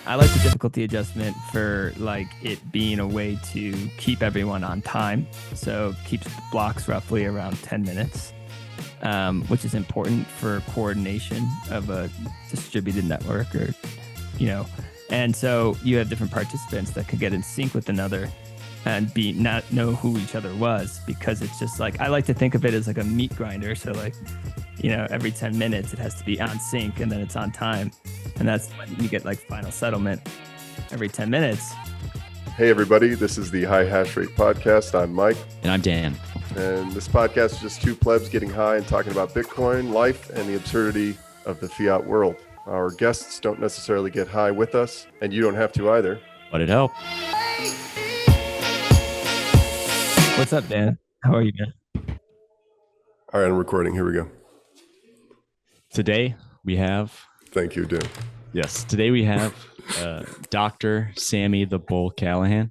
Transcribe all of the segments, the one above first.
I like the difficulty adjustment for like it being a way to keep everyone on time. So keeps blocks roughly around 10 minutes, which is important for coordination of a distributed network or, and so you have different participants that could get in sync with another and not know who each other was, because it's just like, I like to think of it as like a meat grinder. So like, every 10 minutes it has to be on sync and then it's on time. And that's when you get like final settlement every 10 minutes. Hey everybody, this is the High Hash Rate Podcast. I'm Mike. And I'm Dan. And this podcast is just two plebs getting high and talking about Bitcoin, life, and the absurdity of the fiat world. Our guests don't necessarily get high with us, and you don't have to either. But it helped. What's up, Dan? How are you, man? All right, I'm recording. Here we go. Today we have... Thank you, Dan. Yes, today we have Dr. Sammy the Bull Callahan,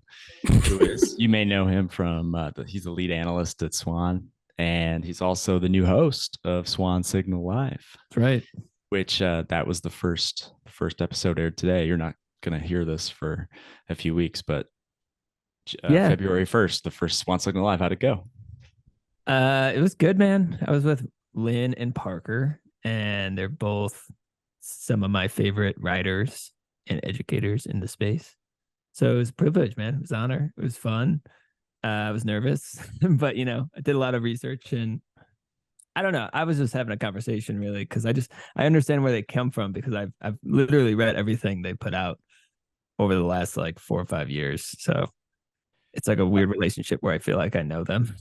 who is, you may know him from, he's a lead analyst at Swan, and he's also the new host of Swan Signal Live. That's right. Which that was the first episode aired today. You're not going to hear this for a few weeks, but February 1st, the first Swan Signal Live. How'd it go? It was good, man. I was with Lynn and Parker, and they're both some of my favorite writers and educators in the space. So it was a privilege, man. It was an honor. It was fun. I was nervous, but I did a lot of research, and I don't know. I was just having a conversation really, because I understand where they come from, because I've literally read everything they put out over the last like 4 or 5 years. So it's like a weird relationship where I feel like I know them.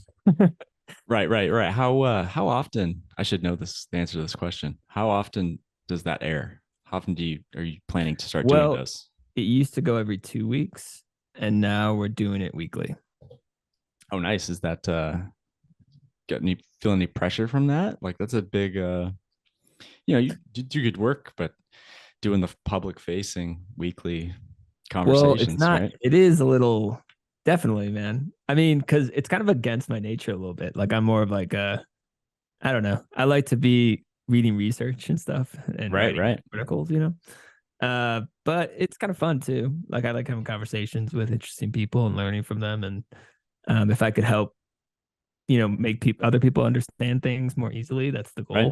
Right. How often, I should know the answer to this question. How often does that air? How often are you planning to start doing this? It used to go every 2 weeks, and now we're doing it weekly. Oh, nice. Is that feel any pressure from that? Like, that's a big you do good work, but doing the public facing weekly conversations. Well, it's not, right? It is a little, definitely, man. I mean, because it's kind of against my nature a little bit. Like, I'm more of like I don't know. I like to be reading research and stuff and writing articles, but it's kind of fun too. Like, I like having conversations with interesting people and learning from them. And if I could help, make other people understand things more easily, that's the goal. Right.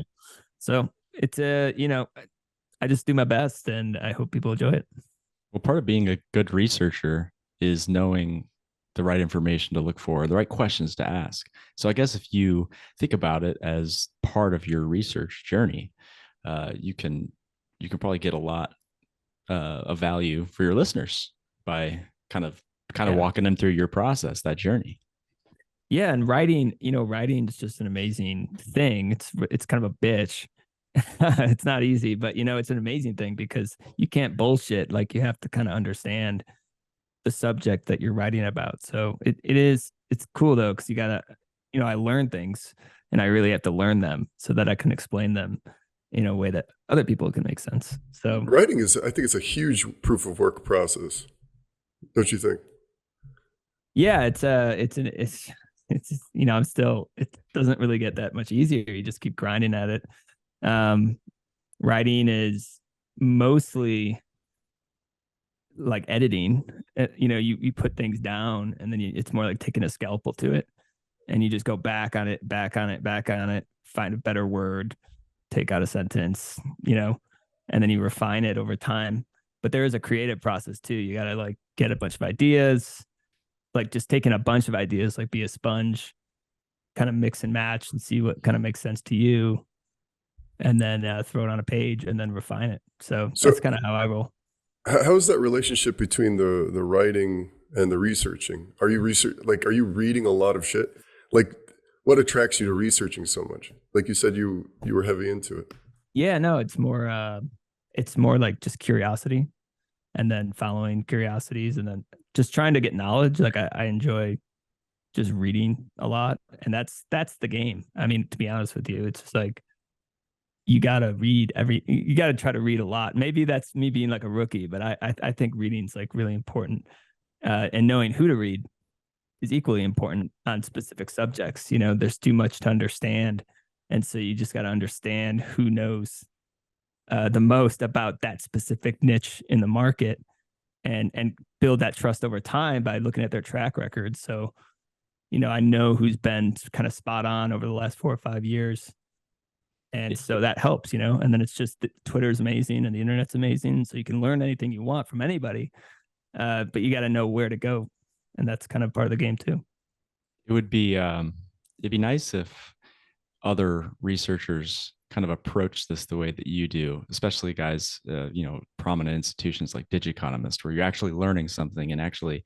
So it's I just do my best, and I hope people enjoy it. Well, part of being a good researcher is knowing the right information to look for, the right questions to ask. So I guess if you think about it as part of your research journey, you can probably get a lot of value for your listeners by kind of walking them through your process, that journey. Yeah, and writing is just an amazing thing. It's kind of a bitch. It's not easy, but it's an amazing thing, because you can't bullshit. Like, you have to kind of understand the subject that you're writing about. So it's cool though, because you gotta, I learn things, and I really have to learn them so that I can explain them in a way that other people can make sense. So writing I think it's a huge proof of work process. Don't you think? Yeah, it's I'm still, it doesn't really get that much easier. You just keep grinding at it. Writing is mostly like editing. You put things down, and then it's more like taking a scalpel to it, and you just go back on it, find a better word, take out a sentence, and then you refine it over time. But there is a creative process too. You gotta like get a bunch of ideas, like just taking a bunch of ideas, like be a sponge, kind of mix and match and see what kind of makes sense to you, and then throw it on a page and then refine it. So that's kind of how I roll. How's that relationship between the writing and the researching? Are you reading a lot of shit? Like, what attracts you to researching so much? Like you said, you were heavy into it. Yeah, no, it's more like just curiosity, and then following curiosities, and then just trying to get knowledge. Like, I enjoy just reading a lot, and that's the game. I mean, to be honest with you, it's just like, you got to try to read a lot. Maybe that's me being like a rookie, but I think reading's like really important. And knowing who to read is equally important on specific subjects. There's too much to understand. And so you just got to understand who knows the most about that specific niche in the market, and build that trust over time by looking at their track record. So, I know who's been kind of spot on over the last 4 or 5 years. And so that helps, and then it's just Twitter's amazing and the internet's amazing. So you can learn anything you want from anybody, but you got to know where to go. And that's kind of part of the game too. It would be, it'd be nice if other researchers kind of approach this the way that you do, especially guys, prominent institutions like Digiconomist, where you're actually learning something and actually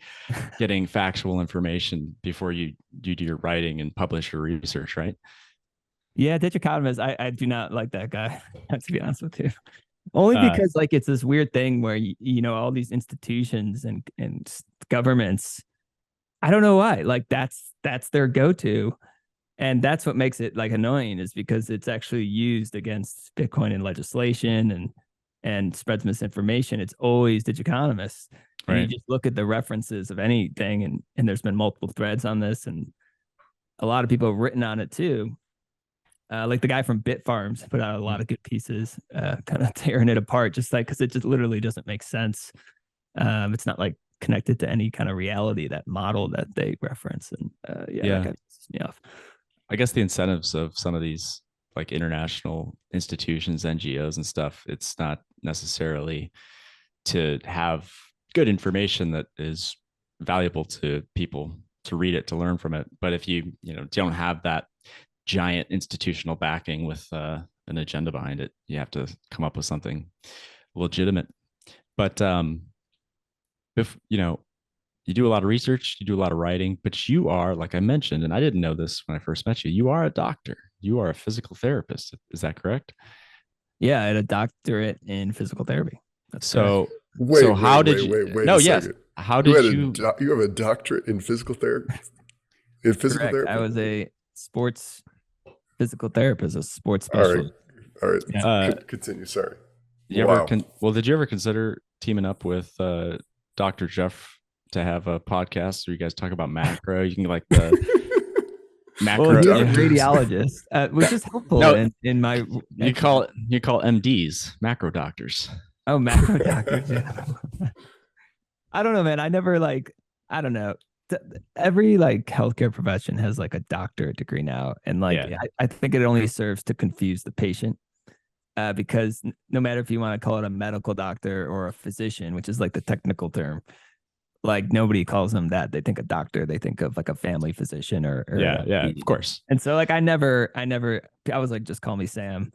getting factual information before you do your writing and publish your research, right? Yeah, Digiconomist, I do not like that guy, to be honest with you. Only because like it's this weird thing where all these institutions and governments, I don't know why, like that's their go-to. And that's what makes it like annoying, is because it's actually used against Bitcoin in legislation and spreads misinformation. It's always Digiconomist. And you just look at the references of anything, and there's been multiple threads on this, and a lot of people have written on it too. Like the guy from Bitfarms put out a lot of good pieces, kind of tearing it apart, just like, because it just literally doesn't make sense. It's not like connected to any kind of reality, that model that they reference. And that kind of pisses me off. I guess the incentives of some of these like international institutions, NGOs and stuff, it's not necessarily to have good information that is valuable to people to read it, to learn from it. But if you don't have that giant institutional backing with an agenda behind it, you have to come up with something legitimate. But if you do a lot of research, you do a lot of writing, but you are, like I mentioned, and I didn't know this when I first met you, you are a doctor. You are a physical therapist. Is that correct? Yeah, I had a doctorate in physical therapy. That's so. Wait, so wait, how wait, did you? wait, wait no, a yes. second. How did you? You have a doctorate in physical therapy. In physical correct. therapy. I was a sports physical therapist, a sports specialist. All right. Yeah. Continue. Sorry. Did you ever consider teaming up with Dr. Jeff to have a podcast where you guys talk about macro? You can like the macro. Well, he's a radiologist, which is helpful in my. You call MDs macro doctors. Oh, macro doctors. Yeah. I don't know, man. I never I don't know. Every like healthcare profession has like a doctorate degree now, and I think it only serves to confuse the patient, because no matter if you want to call it a medical doctor or a physician, which is like the technical term, like nobody calls them that. They think a doctor, they think of like a family physician or of course. And so like I was like, just call me Sam,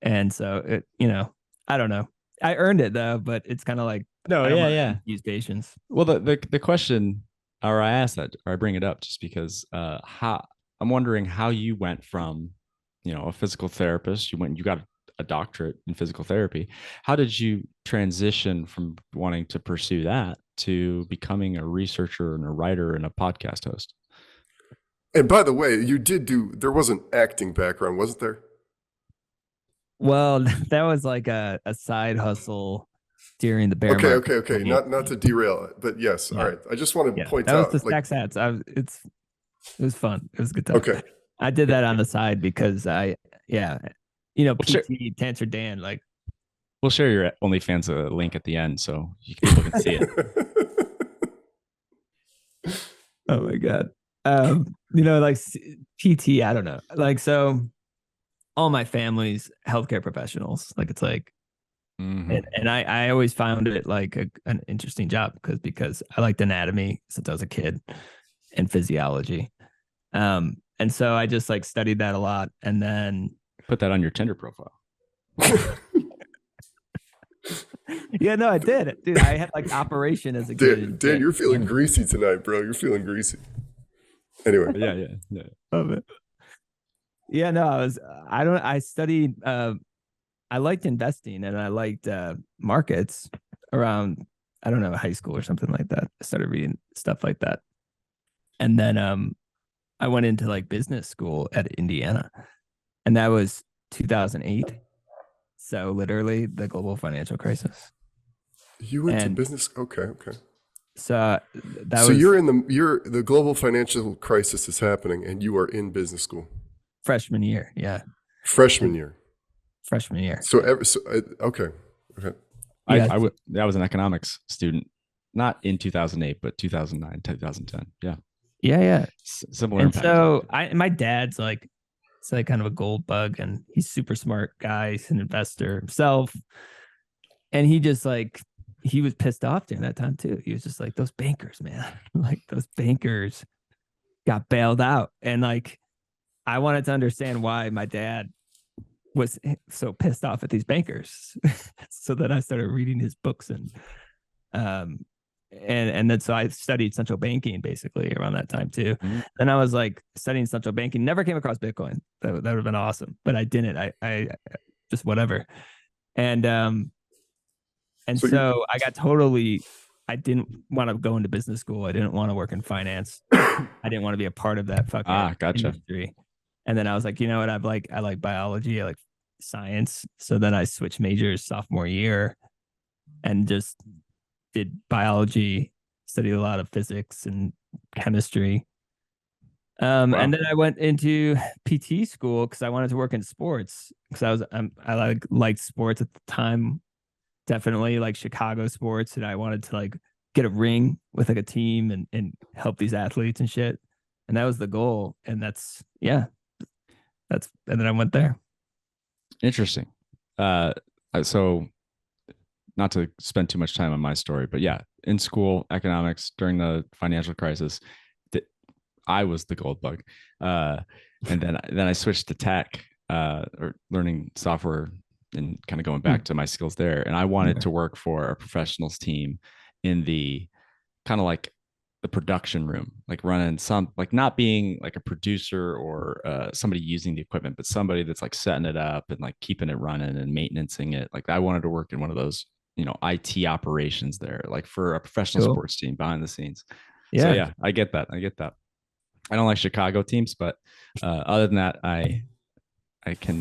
and so it I don't know. I earned it though, but it's kind of like confuse patients. Well, the question. Or I asked that, or I bring it up just because how I'm wondering how you went from, a physical therapist, you got a doctorate in physical therapy. How did you transition from wanting to pursue that to becoming a researcher and a writer and a podcast host? And by the way, there was an acting background, wasn't there? Well, that was like a side hustle during the bear market. Okay. Not to derail it, but yes. Yeah. All right. I just want to point out. That was the Stacks Hats. It was fun. It was a good time. Okay. I did that on the side because PT Tancer Dan, like. We'll share your OnlyFans link at the end so people can see it. Oh my God. Like PT, I don't know. Like, so all my family's healthcare professionals. Like, it's like, and I always found it like an interesting job because I liked anatomy since I was a kid and physiology. And so I just like studied that a lot, and then put that on your Tinder profile. Yeah, no, I did. Dude, I had like operation as a kid. Dan, you're feeling greasy tonight, bro. You're feeling greasy. Anyway. Yeah. Love it. Yeah, no, I studied I liked investing, and I liked markets around, I don't know, high school or something like that. I started reading stuff like that. And then I went into like business school at Indiana, and that was 2008. So literally the global financial crisis. You went to business? Okay. So the global financial crisis is happening, and you are in business school. Freshman year, yeah. Freshman year. freshman year. Okay. Yeah. I was an economics student, not in 2008, but 2009, 2010. Yeah. Yeah. Similar And impact. so my dad's like, it's like kind of a gold bug, and he's super smart guy. He's an investor himself. And he just like, he was pissed off during that time too. He was just like, those bankers, man, like those bankers got bailed out. And like, I wanted to understand why my dad was so pissed off at these bankers. So then I started reading his books, um and then so I studied central banking basically around that time too. Mhm. And I was like studying central banking, never came across Bitcoin. That would have been awesome, but I didn't. I just whatever. And So you, so I got totally, I didn't want to go into business school. I didn't want to work in finance. I didn't want to be a part of that fucking Gotcha. industry. And then I was like, you know what? I like biology. I like science. So then I switched majors sophomore year and just did biology, studied a lot of physics and chemistry. Wow. And then I went into PT school because I wanted to work in sports because I liked sports at the time, definitely like Chicago sports, and I wanted to like get a ring with like a team and help these athletes and shit. And that was the goal. And and then I went there. Interesting. So not to spend too much time on my story, but yeah, in school, economics during the financial crisis, I was the gold bug. And then I switched to tech, or learning software and kind of going back to my skills there. And I wanted to work for a professionals team in the kind of like the production room, like running some, like not being like a producer or somebody using the equipment, but somebody that's like setting it up and like keeping it running and maintaining it. Like I wanted to work in one of those, IT operations there, like for a professional sports team behind the scenes. Yeah. So yeah, I get that. I don't like Chicago teams, but other than that, I can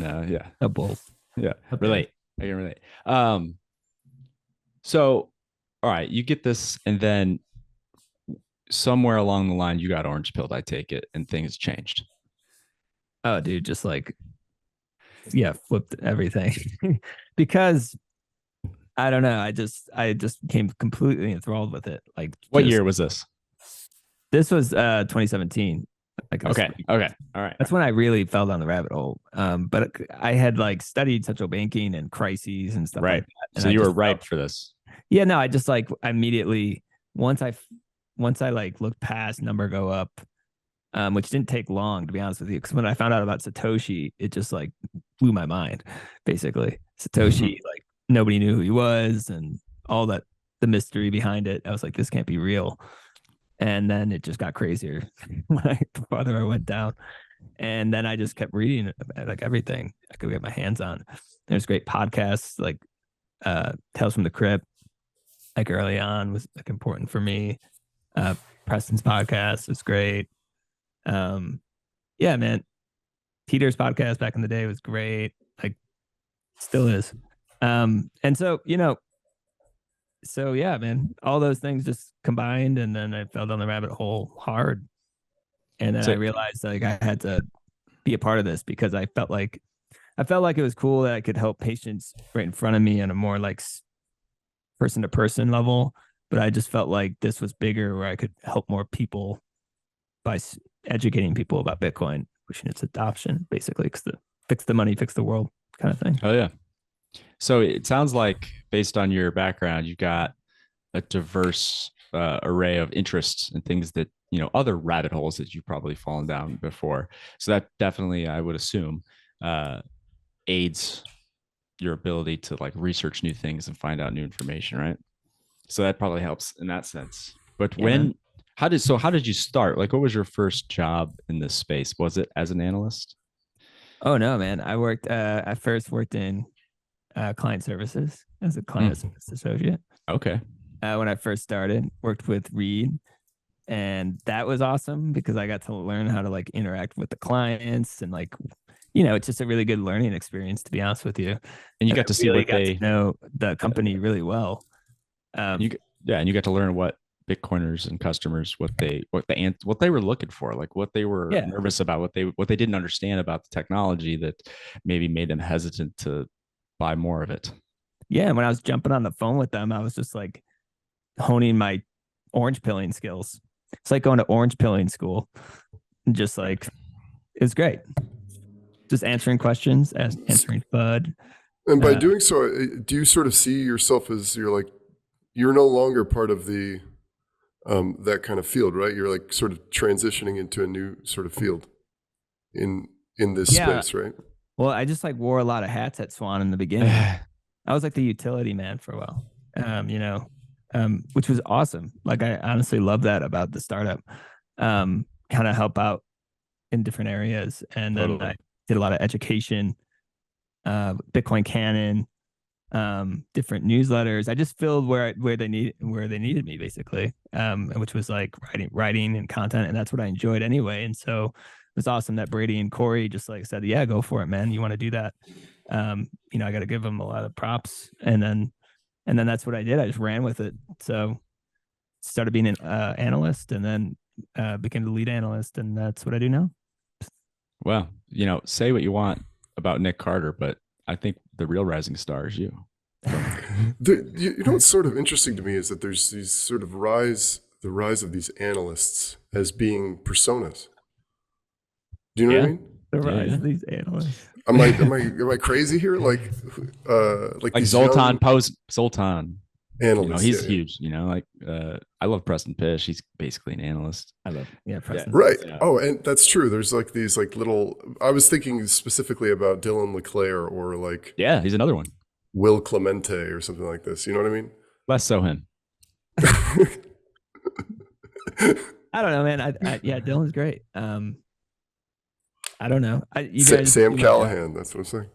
Both. yeah, relate. I can relate. So all right, you get this, and then somewhere along the line, you got orange pilled. I take it, and things changed. Oh, dude, just like flipped everything because I don't know. I just became completely enthralled with it. Like, what year was this? This was 2017. Like, okay, all right. That's when I really fell down the rabbit hole. But I had like studied central banking and crises and stuff like that. And so you were ripe for this. Yeah, no, I just like immediately once I like looked past number go up, which didn't take long to be honest with you, because when I found out about Satoshi, it just like blew my mind. Basically, Satoshi, like nobody knew who he was, and all that the mystery behind it. I was like, this can't be real. And then it just got crazier the farther I went down. And then I just kept reading like everything I could get my hands on. There's great podcasts like Tales from the Crypt, like early on was like important for me. Preston's podcast was great. Yeah, man. Peter's podcast back in the day was great. Like still is. And so, so yeah, man, all those things just combined, and then I fell down the rabbit hole hard. And then I realized like I had to be a part of this because I felt like it was cool that I could help patients right in front of me on a more like person to person level. But I just felt like this was bigger where I could help more people by educating people about Bitcoin, pushing its adoption, basically, fix the money, fix the world kind of thing. Oh, yeah. So it sounds like based on your background, you've got a diverse array of interests and things that, other rabbit holes that you've probably fallen down before. So that definitely, I would assume, aids your ability to like research new things and find out new information, right? So that probably helps in that sense. But how did you start? Like, what was your first job in this space? Was it as an analyst? Oh no, man. I first worked in client services as a client service associate. Okay. When I first started, worked with Reed, and that was awesome because I got to learn how to like interact with the clients and like, it's just a really good learning experience, to be honest with you. And you got to see what to know the company really well. And you got to learn what Bitcoiners and customers what they were looking for, like what they were nervous about, what they didn't understand about the technology that maybe made them hesitant to buy more of it. Yeah, when I was jumping on the phone with them, I was just like honing my orange pilling skills. It's like going to orange pilling school. And just like it was great. Just answering questions, answering FUD. And by doing so, do you sort of see yourself as you're no longer part of the that kind of field, right? You're like sort of transitioning into a new sort of field in this space, right? Well, I just like wore a lot of hats at Swan in the beginning. I was like the utility man for a while, which was awesome. Like I honestly love that about the startup. Kind of help out in different areas, and then I did a lot of education, Bitcoin Canon, different newsletters. I just filled where they needed me basically, which was like writing and content, and that's what I enjoyed anyway. And so it was awesome that Brady and Corey just like said, "Yeah, go for it, man. You want to do that." I got to give them a lot of props, and then that's what I did. I just ran with it. So started being an analyst, and then became the lead analyst, and that's what I do now. Well, say what you want about Nick Carter, but I think the real rising star is you. What's sort of interesting to me is that there's these sort of the rise of these analysts as being personas. Do you know what I mean? The rise of these analysts. Am I crazy here? Like Zoltan Zoltan analyst. He's huge. I love Preston Pish. He's basically an analyst. I love Preston. Right. Yeah. Oh, and that's true. There's like these like little. I was thinking specifically about Dylan LeClaire or like. Yeah, he's another one. Will Clemente or something like this. You know what I mean? Less so him. I don't know, man. Dylan's great. I don't know. Sam Callahan. That's what I'm saying.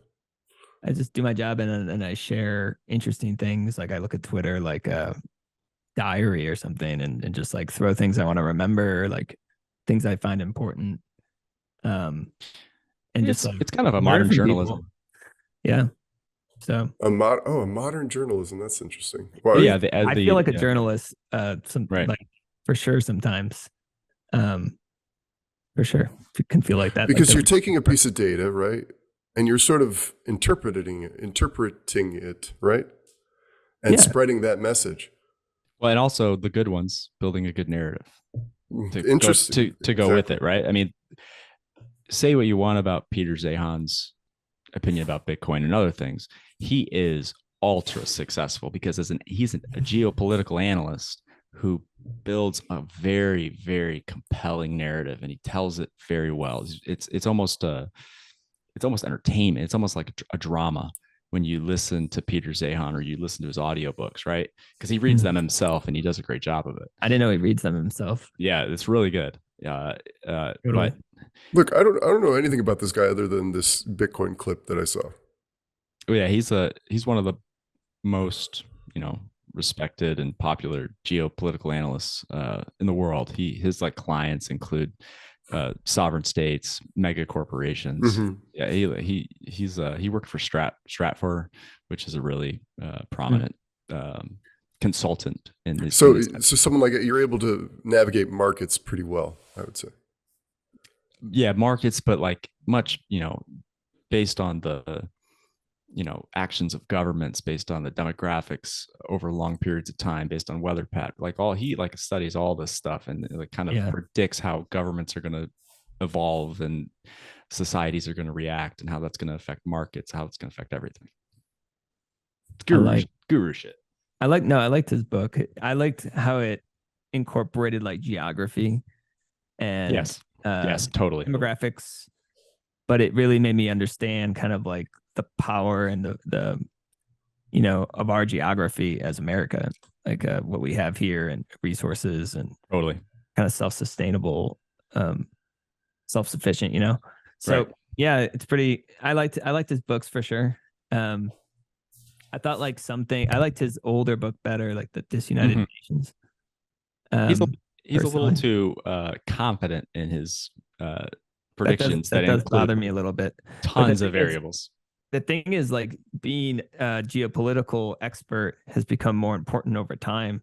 I just do my job and I share interesting things. Like I look at Twitter like a diary or something and just like throw things I want to remember, like things I find important. And it's kind of a modern journalism. People. Yeah. So a modern journalism. That's interesting. Well, yeah, I feel like a journalist. Like for sure sometimes. For sure, it can feel like that because you're taking a piece of data, right, and you're sort of interpreting it, right, and spreading that message. Well, and also the good ones, building a good narrative Interesting to go with it, right? I mean, say what you want about Peter Zehan's opinion about Bitcoin and other things. He is ultra successful because he's a geopolitical analyst who builds a very, very compelling narrative, and he tells it very well. It's almost entertainment. It's almost like a drama when you listen to Peter Zehan or you listen to his audiobooks, right? Because he reads them himself and he does a great job of it. I didn't know he reads them himself. Yeah, it's really good. But look, I don't know anything about this guy other than this Bitcoin clip that I saw. Yeah, he's one of the most respected and popular geopolitical analysts in the world. His like clients include sovereign states, mega corporations. Mm-hmm. Yeah, he worked for Stratfor, which is a really prominent consultant in this. So someone like you're able to navigate markets pretty well, I would say. Yeah, markets, but like much, based on the actions of governments, based on the demographics over long periods of time, based on weather pattern, he studies all this stuff and like kind of predicts how governments are going to evolve and societies are going to react and how that's going to affect markets, how it's going to affect everything. It's guru shit. I liked his book. I liked how it incorporated like geography and yes, totally demographics, but it really made me understand kind of like the power and the of our geography as America, like what we have here and resources and totally kind of self-sustainable, self-sufficient, So yeah, it's pretty. I liked his books for sure. I thought I liked his older book better, like the Disunited Nations. He's a little too confident in his predictions that does bother me a little bit. Tons of variables. The thing is, like, being a geopolitical expert has become more important over time.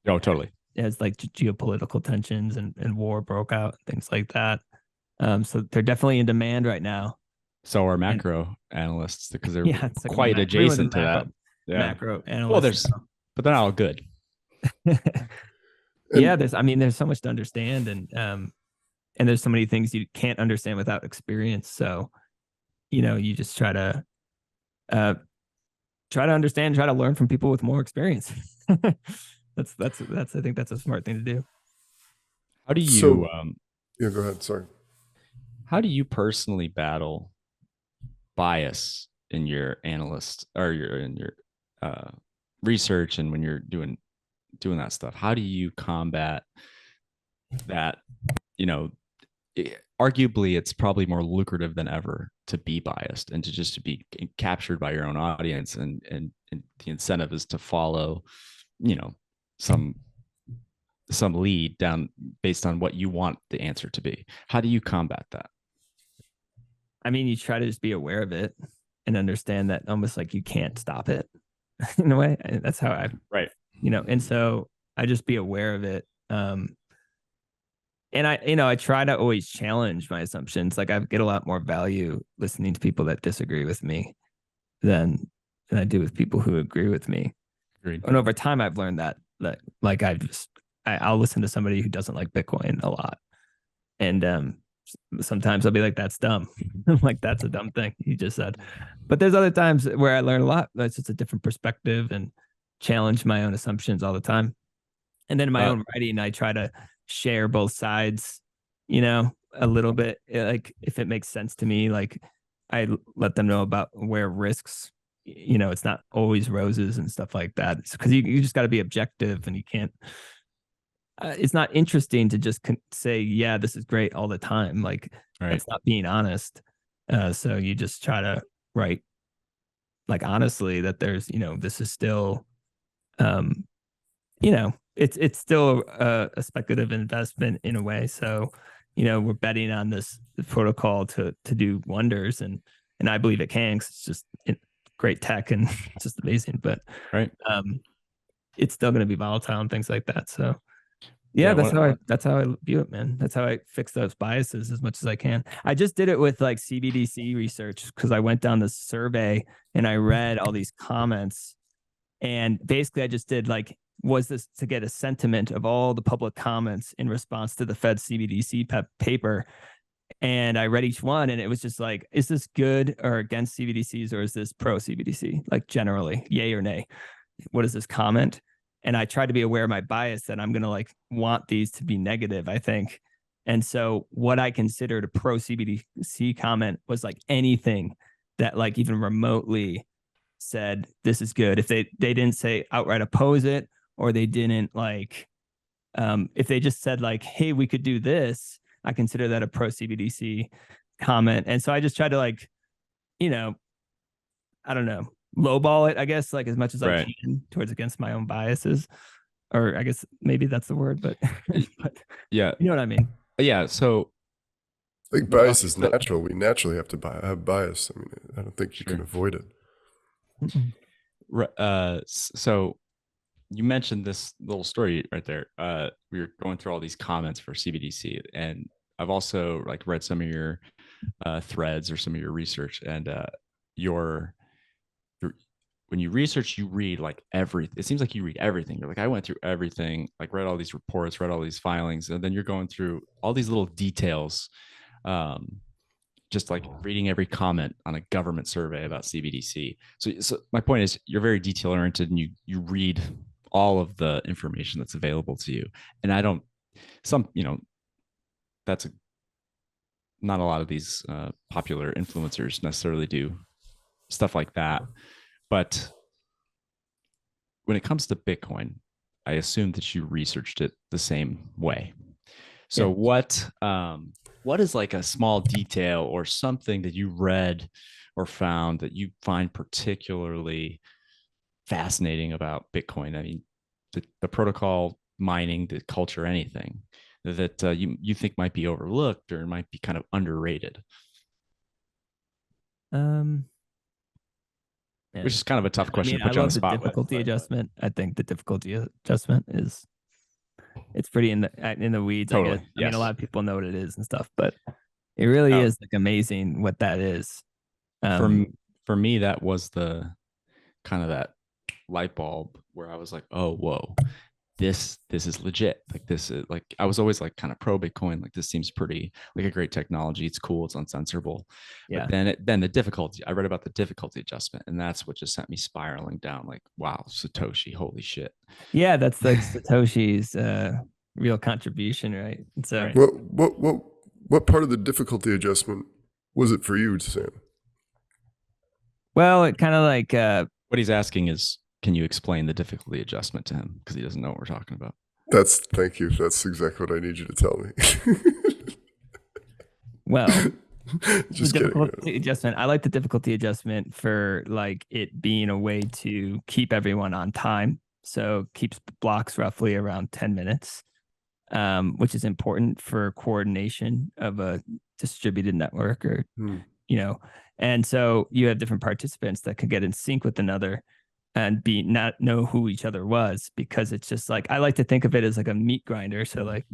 Oh, totally. As like geopolitical tensions and war broke out, things like that. So they're definitely in demand right now. So are And macro analysts, because they're yeah, it's like quite everyone's a adjacent to that. Yeah. macro Well, analyst. there's, but they're not all good. Yeah, And there's so much to understand, and there's so many things you can't understand without experience. So, you just uh try to understand, try to learn from people with more experience. That's I think that's a smart thing to do. How do you so, yeah, go ahead. Sorry. how do you personally battle bias in your analyst or in your uh, research, and when you're doing that stuff? How do you combat that? You know, arguably, it's probably more lucrative than ever to be biased and to be captured by your own audience, and the incentive is to follow, you know, some lead down based on what you want the answer to be. How do you combat that? I mean, you try to just be aware of it and understand that almost like you can't stop it in a way. And that's how Right. and so I just be aware of it. And I try to always challenge my assumptions. Like I get a lot more value listening to people that disagree with me than I do with people who agree with me. Agreed. And over time, I've learned that like I'll listen to somebody who doesn't like Bitcoin a lot, and sometimes I'll be like, "That's dumb," like that's a dumb thing you just said. But there's other times where I learn a lot. That's just a different perspective and challenge my own assumptions all the time. And then in my own writing, I try to share both sides, a little bit. Like if it makes sense to me, like I let them know about where risks, it's not always roses and stuff like that. Because you just got to be objective, and you can't. It's not interesting to just say, yeah, this is great all the time. Like Right. that's not being honest. So you just try to write, like honestly, that there's, this is still, it's still a speculative investment in a way. So, we're betting on this protocol to do wonders, and I believe it can, 'cause it's just great tech and it's just amazing. But Right. it's still going to be volatile and things like that. So yeah, that's how I view it, man. That's how I fix those biases as much as I can. I just did it with like CBDC research because I went down this survey and I read all these comments, and basically I just did like, was this to get a sentiment of all the public comments in response to the Fed CBDC paper? And I read each one, and it was just like, is this good or against CBDCs, or is this pro CBDC? Like generally, yay or nay? What is this comment? And I try to be aware of my bias that I'm going to like want these to be negative, I think. And so what I considered a pro CBDC comment was like anything that like even remotely said this is good. If they didn't say outright oppose it, or they didn't like if they just said like, hey, we could do this, I consider that a pro CBDC comment. And so I just try to like, I don't know, lowball it, I guess, like as much as I can towards against my own biases. Or I guess maybe that's the word, but, but yeah, you know what I mean? Yeah. So I think bias is natural. We naturally have to have bias. I mean, I don't think you can avoid it. So you mentioned this little story right there. We were going through all these comments for CBDC, and I've also like read some of your threads or some of your research, and your when you research, you read like everything. It seems like you read everything. You're like, I went through everything, like read all these reports, read all these filings, and then you're going through all these little details, just like reading every comment on a government survey about CBDC. So my point is, you're very detail oriented, and you read all of the information that's available to you. And I don't, that's not a lot of these popular influencers necessarily do stuff like that. But when it comes to Bitcoin, I assume that you researched it the same way. So what is like a small detail or something that you read or found that you find particularly fascinating about Bitcoin? I mean, the protocol, mining, the culture, anything that you think might be overlooked or might be kind of underrated? Which is kind of a tough question to put you on the spot with. Difficulty adjustment. I think the difficulty adjustment it's pretty in the weeds. Totally. I guess. I mean, a lot of people know what it is and stuff, but it really is like amazing what that is. For for me, that was the kind of that light bulb where I was like, oh, whoa, this is legit. Like this is like I was always like kind of pro Bitcoin. Like this seems pretty like a great technology. It's cool. It's uncensorable. Yeah. But then the difficulty. I read about the difficulty adjustment, and that's what just sent me spiraling down. Like wow, Satoshi, holy shit. Yeah, that's like Satoshi's real contribution, right? And so Right. What part of the difficulty adjustment was it for you, Sam? well, it kind of like What he's asking is, can you explain the difficulty adjustment to him because he doesn't know what we're talking about? Thank you. That's exactly what I need you to tell me. well, the Just kidding. difficulty adjustment. I like the difficulty adjustment for like it being a way to keep everyone on time. So keeps blocks roughly around 10 minutes, which is important for coordination of a distributed network or, you know, and so you have different participants that could get in sync with another and be not know who each other was, because it's just like, I like to think of it as like a meat grinder. So like,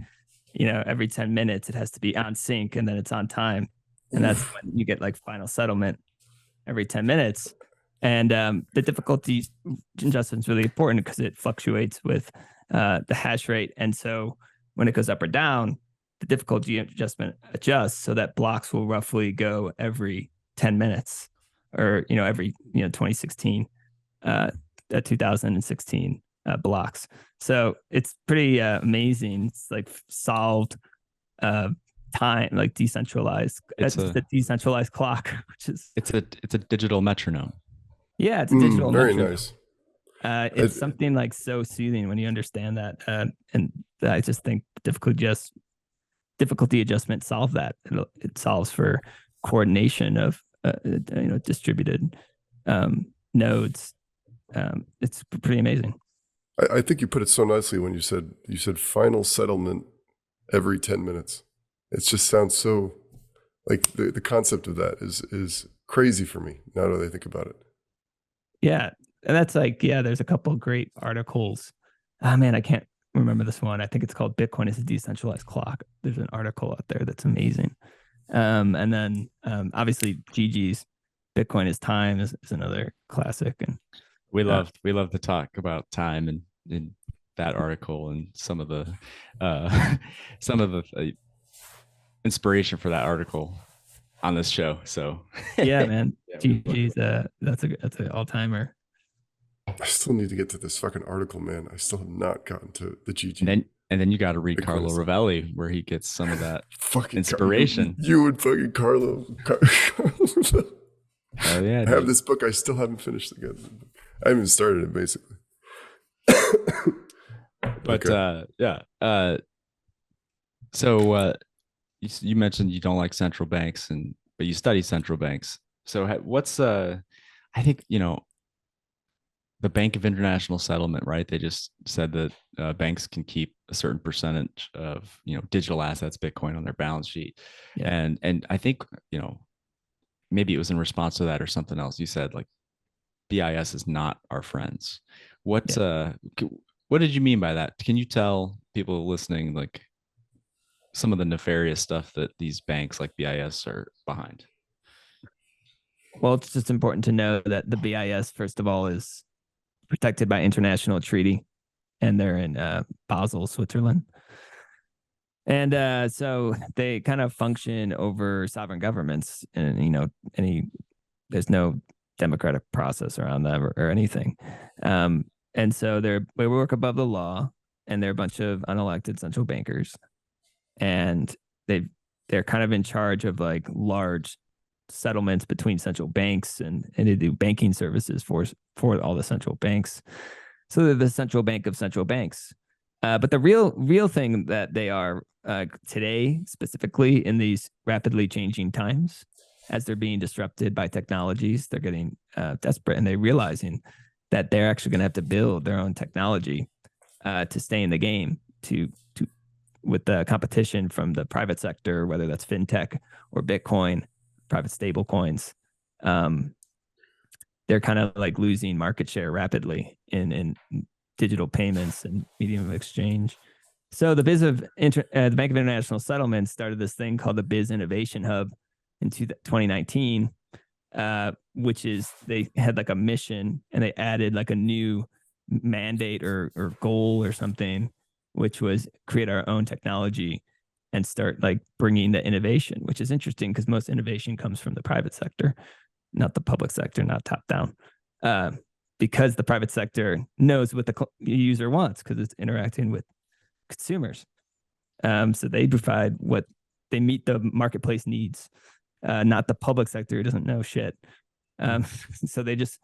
you know, every 10 minutes it has to be on sync and then it's on time. And that's when you get like final settlement every 10 minutes. And the difficulty adjustment is really important because it fluctuates with the hash rate. And so when it goes up or down, the difficulty adjustment adjusts so that blocks will roughly go every 10 minutes or, you know, every, you know, 2016, 2016 blocks. So it's pretty amazing. It's like solved time, like decentralized. It's a decentralized clock, which is it's a digital metronome. Yeah, it's a digital very metronome. nice. It's something like so soothing when you understand that, and I just think difficulty adjustment solve that. It solves for coordination of you know, distributed nodes. It's pretty amazing. I think you put it so nicely when you said final settlement every 10 minutes. It just sounds so like the concept of that is crazy for me now that I think about it. Yeah, and that's like, yeah, there's a couple of great articles. Oh man, I can't remember this one. I think it's called Bitcoin is a Decentralized Clock. There's an article out there that's amazing. And then obviously GG's Bitcoin is Time is another classic. And we love to talk about time and in that article and some of the inspiration for that article on this show. So yeah, man, GG's that's an all-timer. I still need to get to this fucking article, man. I still have not gotten to the GG. And then you got to read Bitcoin Carlo Rovelli, where he gets some of that fucking inspiration. You and fucking Carlo. Oh yeah, I have this book. I still haven't finished again. I haven't started it basically. But okay. So you mentioned you don't like central banks, but you study central banks. So what's I think, you know, the Bank of International Settlement, right? They just said that banks can keep a certain percentage of, you know, digital assets, Bitcoin, on their balance sheet. Yeah. And I think, you know, maybe it was in response to that or something else. You said like BIS is not our friends. What did you mean by that? Can you tell people listening like some of the nefarious stuff that these banks like BIS are behind? Well, it's just important to know that the BIS, first of all, is protected by international treaty, and they're in Basel, Switzerland. And so they kind of function over sovereign governments, and, you know, there's no democratic process around them or anything. And so they work above the law, and they're a bunch of unelected central bankers, and they're kind of in charge of like large settlements between central banks, and they do banking services for all the central banks. So they're the central bank of central banks. But the real thing that they are today, specifically in these rapidly changing times, as they're being disrupted by technologies, they're getting desperate, and they're realizing that they're actually going to have to build their own technology to stay in the game, to with the competition from the private sector, whether that's fintech or Bitcoin, private stable coins. They're kind of like losing market share rapidly in digital payments and medium of exchange. So the the Bank of International Settlements started this thing called the Biz Innovation Hub in 2019. which is they had like a mission and they added like a new mandate or goal or something, which was create our own technology and start like bringing the innovation, which is interesting because most innovation comes from the private sector, not the public sector, not top down. Because the private sector knows what the user wants because it's interacting with consumers. So they provide what they meet the marketplace needs, not the public sector who doesn't know shit. So they just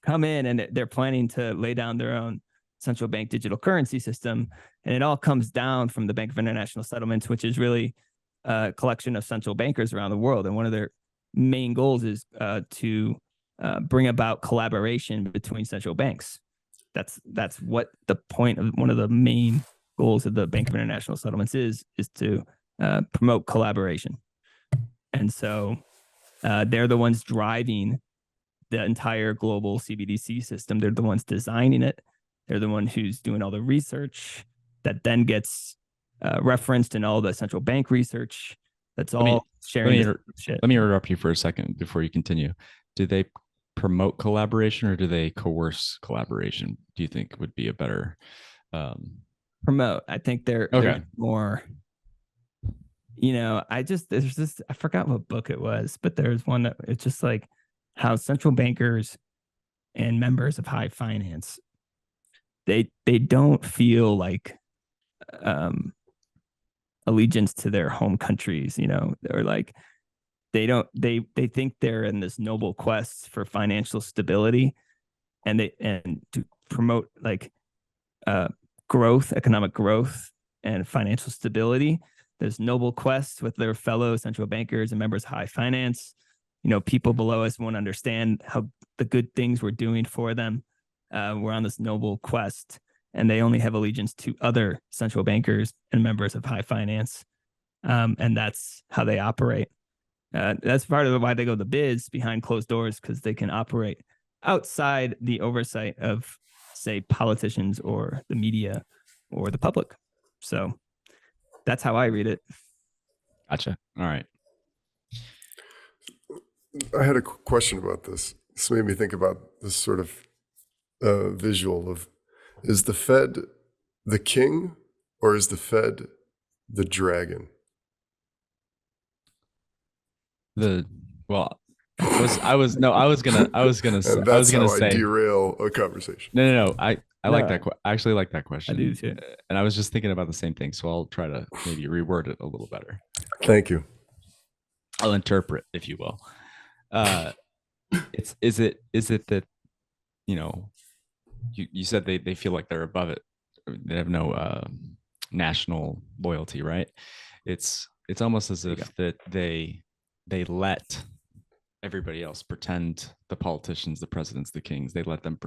come in and they're planning to lay down their own central bank digital currency system. And it all comes down from the Bank of International Settlements, which is really a collection of central bankers around the world. And one of their main goals is to bring about collaboration between central banks. That's what the point of one of the main goals of the Bank of International Settlements is to promote collaboration. And so they're the ones driving the entire global CBDC system. They're the ones designing it. They're the one who's doing all the research that then gets referenced in all the central bank research. That's all sharing shit. Let me interrupt you for a second before you continue. Do they promote collaboration or do they coerce collaboration? Do you think would be a better promote? I think they're more, there's this, I forgot what book it was, but there's one that it's just like how central bankers and members of high finance, they don't feel like allegiance to their home countries, or like they think they're in this noble quest for financial stability and to promote like growth, economic growth and financial stability. There's noble quests with their fellow central bankers and members of high finance. People below us won't understand how the good things we're doing for them. We're on this noble quest, and they only have allegiance to other central bankers and members of high finance. And that's how they operate. That's part of why they go the bids behind closed doors, because they can operate outside the oversight of, say, politicians or the media or the public. So that's how I read it. Gotcha. All right. I had a question about this. This made me think about this sort of visual of, is the Fed the king or is the Fed the dragon? I was gonna say derail a conversation. No. I like that. I actually like that question. I do too. And I was just thinking about the same thing, so I'll try to maybe reword it a little better. Thank you. I'll interpret, if you will. Is it that you said they feel like they're above it. They have no national loyalty, right? It's almost as if that they let everybody else pretend, the politicians, the presidents, the kings, they let them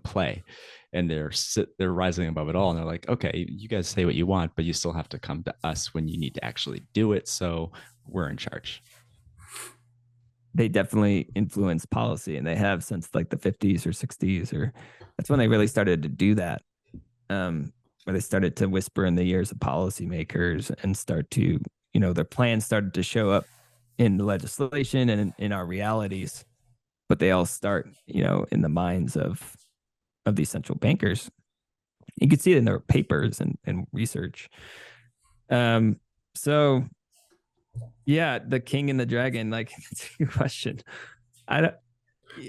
play, and they're rising above it all, and they're like, okay, you guys say what you want, but you still have to come to us when you need to actually do it, so we're in charge. They definitely influence policy, and they have since like the 50s or 60s, or that's when they really started to do that, where they started to whisper in the ears of policymakers and start to, their plans started to show up in the legislation and in our realities, but they all start, in the minds of these central bankers. You can see it in their papers and research. So yeah, the king and the dragon, like, that's a good question.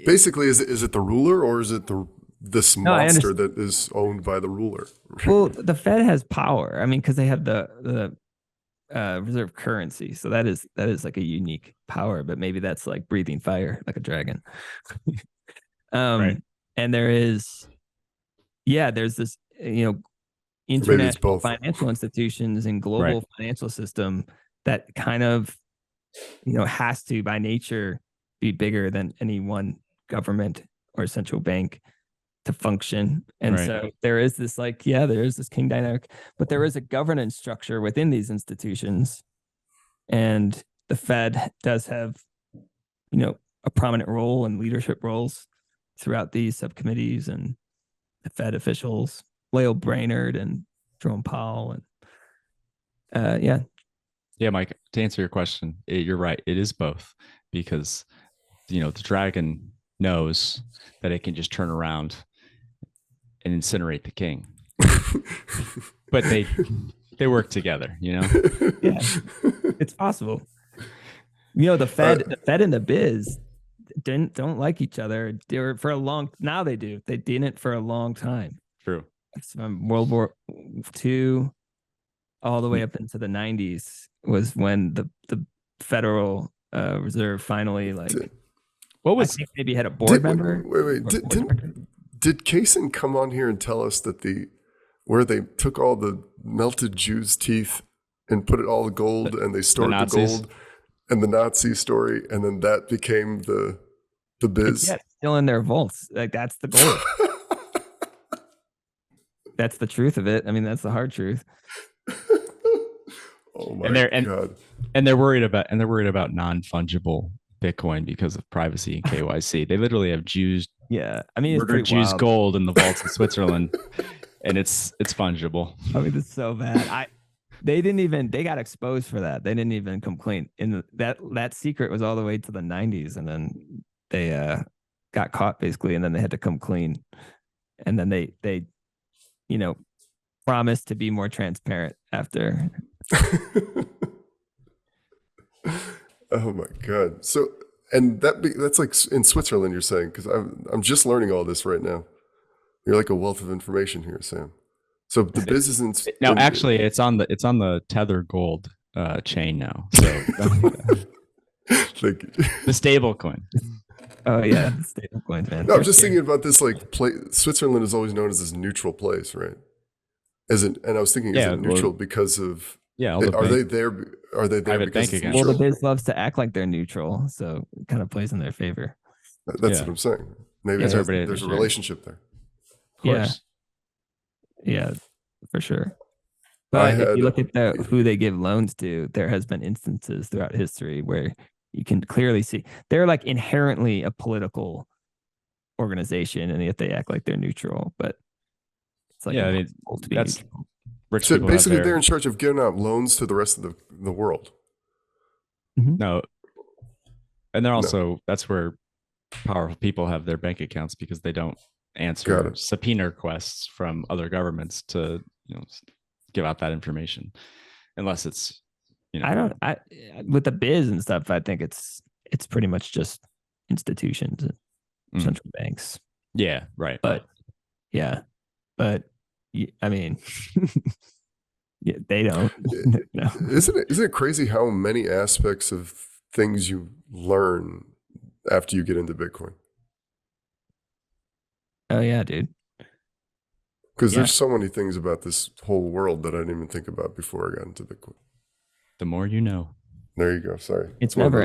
Basically, is it the ruler or is it this monster that is owned by the ruler? Well, the Fed has power. I mean, because they have the reserve currency, so that is like a unique power. But maybe that's like breathing fire, like a dragon. Right. And there's this, international financial institutions and global financial system that kind of, has to by nature be bigger than any one government or central bank to function. And so there is this there is this king dynamic, but there is a governance structure within these institutions. And the Fed does have, a prominent role and leadership roles throughout these subcommittees, and the Fed officials, Lael Brainerd and Jerome Powell. And Yeah, Mike, to answer your question, you're right. It is both, because the dragon knows that it can just turn around and incinerate the king. But they work together, Yeah, it's possible. The Fed and the biz don't like each other. They were for a long. Now they do. They didn't for a long time. True. From World War II all the way up into the 90s was when the Federal Reserve finally What I was think maybe had a board member. Wait. Did Kaysen come on here and tell us that where they took all the melted Jews' teeth and put it all the gold and they stored the gold and the Nazi story, and then that became the biz? Yeah, still in their vaults. Like that's the goal. That's the truth of it. I mean, that's the hard truth. Oh my God. And they're worried about non-fungible Bitcoin because of privacy and KYC. They literally have Jews. Yeah, I mean, it's pretty Jews wild. gold in the vaults of Switzerland, and it's fungible. I mean, it's so bad. They got exposed for that. They didn't even complain. That secret was all the way to the 90s, and then they got caught basically, and then they had to come clean. And then they promised to be more transparent after. Oh my God. So, and that's like in Switzerland, you're saying, because I'm just learning all this right now. You're like a wealth of information here, Sam. So the business actually it's on the Tether Gold chain now. So the stable coin. Oh yeah, stable coins, man. No, I'm just thinking about this. Switzerland is always known as this neutral place, right? And I was thinking, is it neutral because of? Yeah, are they there? Are they there because it's neutral? Well, the biz loves to act like they're neutral, so it kind of plays in their favor. That's what I'm saying. Maybe there's a relationship there. Of course. Yeah, for sure. But if you look at who they give loans to, there has been instances throughout history where you can clearly see they're like inherently a political organization, and yet they act like they're neutral. But it's like that's rich. So basically, they're in charge of giving out loans to the rest of the world. Mm-hmm. No, and they're also that's where powerful people have their bank accounts because they don't answer subpoena requests from other governments to give out that information unless it's with the biz and stuff. I think it's pretty much just institutions and central banks. Yeah, right. But I mean, yeah, they don't. No. Isn't it crazy how many aspects of things you learn after you get into Bitcoin? Oh yeah, dude. Because there's so many things about this whole world that I didn't even think about before I got into Bitcoin. The more you know. There you go. Sorry. It's never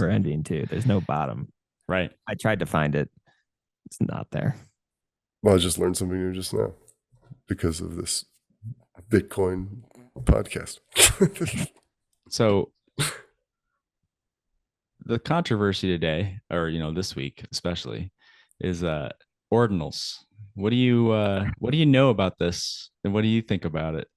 ending too. There's no bottom. Right. I tried to find it. It's not there. Well, I just learned something new just now because of this Bitcoin podcast. So the controversy today, or this week especially, is ordinals. What do you know about this, and what do you think about it?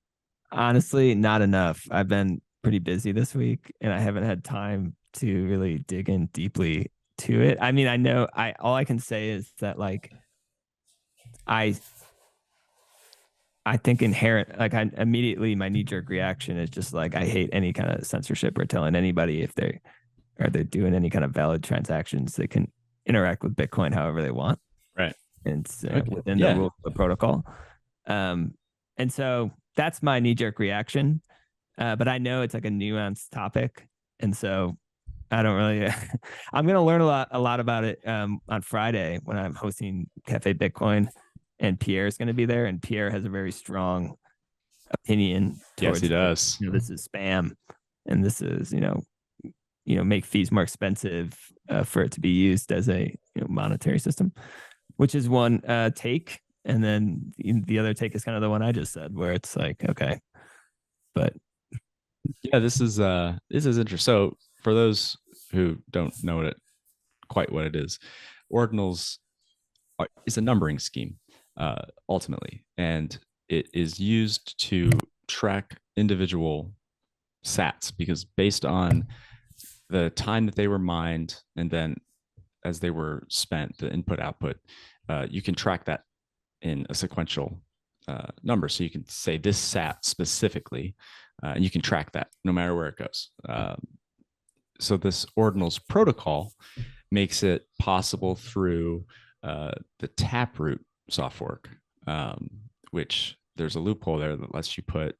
Honestly, not enough. I've been pretty busy this week, and I haven't had time to really dig in deeply to it. I mean, all I can say is that I think I immediately my knee-jerk reaction is just I hate any kind of censorship or telling anybody if they're doing any kind of valid transactions. They can interact with Bitcoin however they want. Right. And within the rules of the protocol. And so that's my knee-jerk reaction. But I know it's a nuanced topic. And so I don't really I'm going to learn a lot about it on Friday when I'm hosting Cafe Bitcoin, and Pierre is going to be there, and Pierre has a very strong opinion. Yes, he does. This is spam, and this is make fees more expensive for it to be used as a monetary system, which is one take. And then the other take is kind of the one I just said, where it's okay, but yeah, this is interesting. So for those who don't know quite what it is, ordinals is a numbering scheme, ultimately, and it is used to track individual sats because based on the time that they were mined and then as they were spent, the input output, you can track that in a sequential number. So you can say this sat specifically, and you can track that no matter where it goes. So this ordinals protocol makes it possible through the Taproot soft fork, which there's a loophole there that lets you put,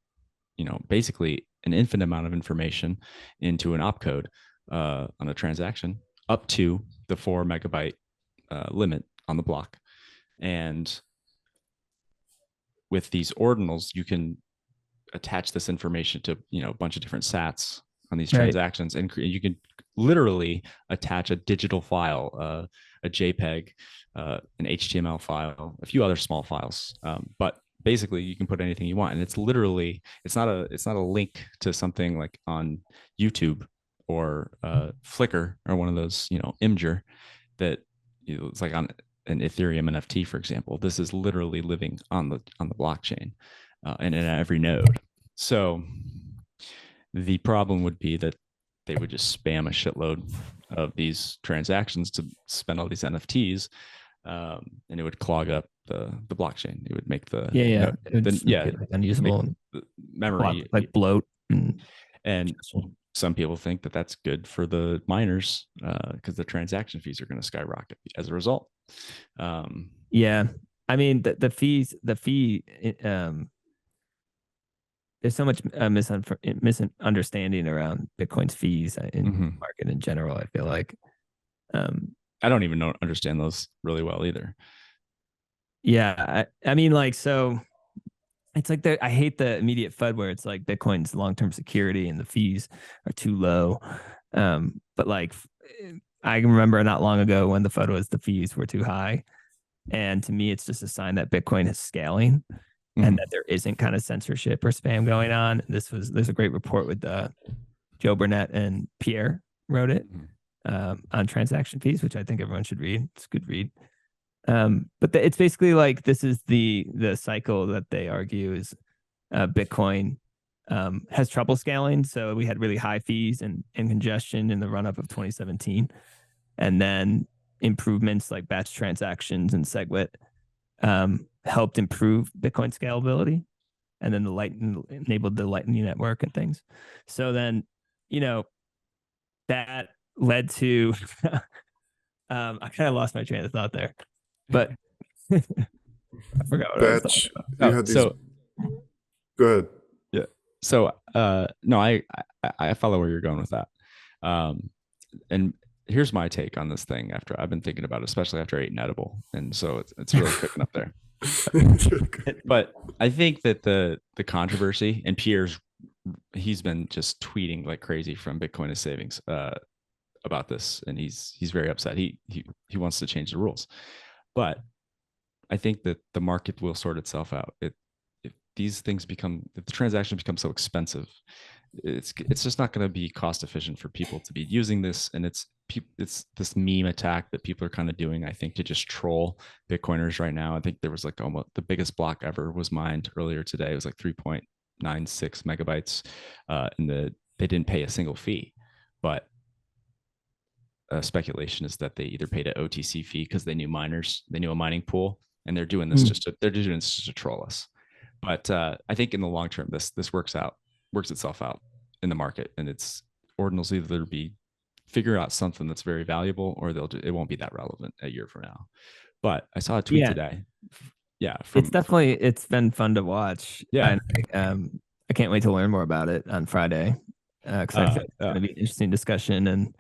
basically an infinite amount of information into an opcode on a transaction up to the 4 megabyte limit on the block. And with these ordinals, you can attach this information to, a bunch of different sats on these transactions, and you can literally attach a digital file, a JPEG, an HTML file, a few other small files. But basically you can put anything you want, and it's not a link to something like on YouTube or Flickr or one of those, Imgur that it's like on an Ethereum NFT, for example. This is literally living on the blockchain and in every node. So the problem would be that they would just spam a shitload of these transactions to spend all these NFTs, and it would clog up the blockchain. It would make the unusable the memory like bloat. And some people think that that's good for the miners because the transaction fees are going to skyrocket as a result. Yeah, I mean the fee. There's so much misunderstanding around Bitcoin's fees in the market in general. I feel like I don't even understand those really well either. Yeah, I mean, like, so it's like I hate the immediate FUD where it's like Bitcoin's long-term security and the fees are too low. But like, I remember not long ago when the FUD was the fees were too high, and to me, it's just a sign that Bitcoin is scaling. And that there isn't kind of censorship or spam going on. There's a great report with Joe Burnett and Pierre wrote it on transaction fees, which I think everyone should read. It's a good read. But it's basically like this is the cycle that they argue is Bitcoin has trouble scaling. So we had really high fees and congestion in the run up of 2017, and then improvements like batch transactions and SegWit helped improve Bitcoin scalability, and then the Lightning enabled the Lightning Network and things. So then, that led to I kind of lost my train of thought there, but I forgot what I was talking about. You had these... Go ahead. Yeah. So no, I follow where you're going with that. And here's my take on this thing after I've been thinking about it, especially after I ate an edible. And so it's really cooking up there. But I think that the controversy, and he's been just tweeting like crazy from Bitcoin as savings about this, and he's very upset. He wants to change the rules, but I think that the market will sort itself out. If the transactions become so expensive, it's just not going to be cost efficient for people to be using this, and it's this meme attack that people are kind of doing, I think, to just troll Bitcoiners right now. I think there was like almost the biggest block ever was mined earlier today. It was like 3.96 megabytes, and they didn't pay a single fee. But speculation is that they either paid an OTC fee because they knew a mining pool, and they're doing this just to troll us. But I think in the long term, this works itself out in the market, and it's ordinals either figure out something that's very valuable, or it won't be that relevant a year from now. But I saw a tweet today. Yeah, it's been fun to watch. Yeah, I can't wait to learn more about it on Friday because I think it's going to be an interesting discussion, and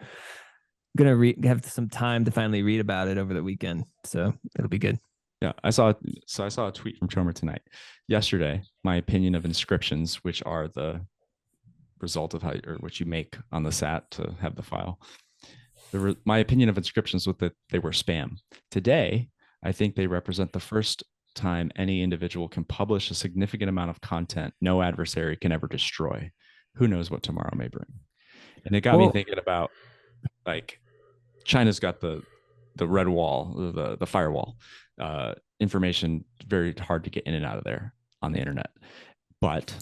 I'm gonna have some time to finally read about it over the weekend, so it'll be good. Yeah, I saw a tweet from Chomer tonight. Yesterday, my opinion of inscriptions, which are the result of what you make on the SAT to have the file. My opinion of inscriptions was that they were spam. Today, I think they represent the first time any individual can publish a significant amount of content no adversary can ever destroy. Who knows what tomorrow may bring? And it got me thinking about, like, China's got the red wall, the firewall. Information very hard to get in and out of there on the internet, but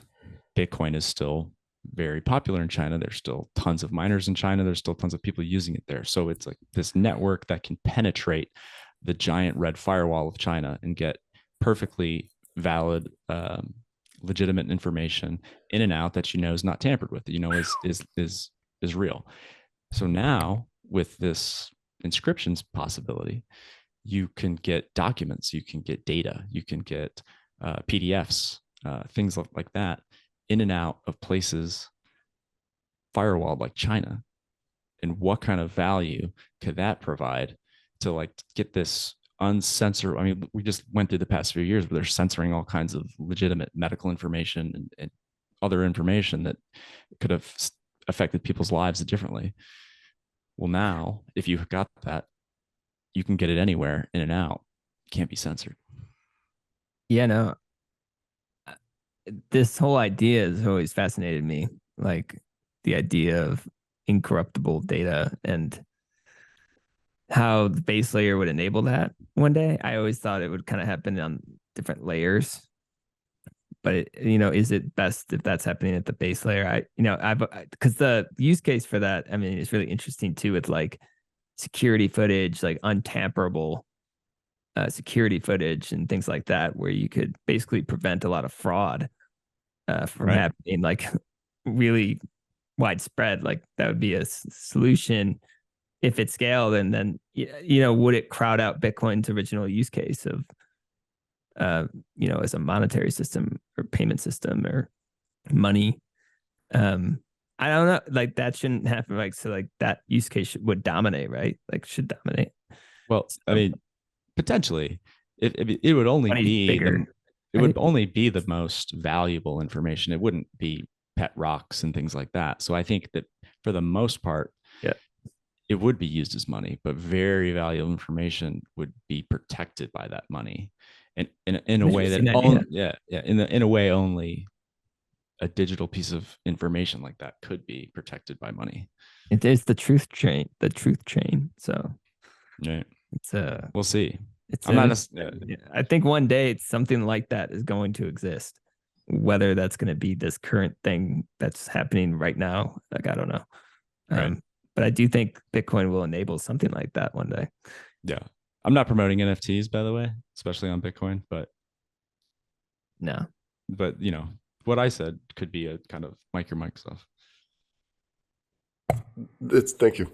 Bitcoin is still very popular in China. There's still tons of miners in China. There's still tons of people using it there. So it's like this network that can penetrate the giant red firewall of China and get perfectly valid, legitimate information in and out that is not tampered with. Is real. So now with this inscriptions possibility, you can get documents, you can get data, you can get PDFs, things like that, in and out of places firewalled like China. And what kind of value could that provide to like get this uncensored? I mean, we just went through the past few years where they're censoring all kinds of legitimate medical information and other information that could have affected people's lives differently. Well, now, if you got that, you can get it anywhere, in and out. It can't be censored. Yeah, no. This whole idea has always fascinated me. Like the idea of incorruptible data and how the base layer would enable that one day. I always thought it would kind of happen on different layers. But is it best if that's happening at the base layer? Because the use case for that, I mean, it's really interesting too, with like security footage, like untamperable security footage and things like that, where you could basically prevent a lot of fraud from happening, like really widespread. Like that would be a solution if it scaled, and then would it crowd out Bitcoin's original use case of as a monetary system or payment system or money? I don't know, like that shouldn't happen. Like, so like that use case would dominate, right? Like should dominate. Well, I mean, potentially it would only be bigger, it would only be the most valuable information. It wouldn't be pet rocks and things like that. So I think that for the most part, it would be used as money, but very valuable information would be protected by that money. And in a way that in a way only a digital piece of information like that could be protected by money. It is the truth chain. So it's we'll see. I think one day it's something like that is going to exist. Whether that's going to be this current thing that's happening right now, like I don't know. But I do think Bitcoin will enable something like that one day. Yeah. I'm not promoting NFTs, by the way, especially on Bitcoin, but no. But what I said could be a kind of Microsoft. Thank you.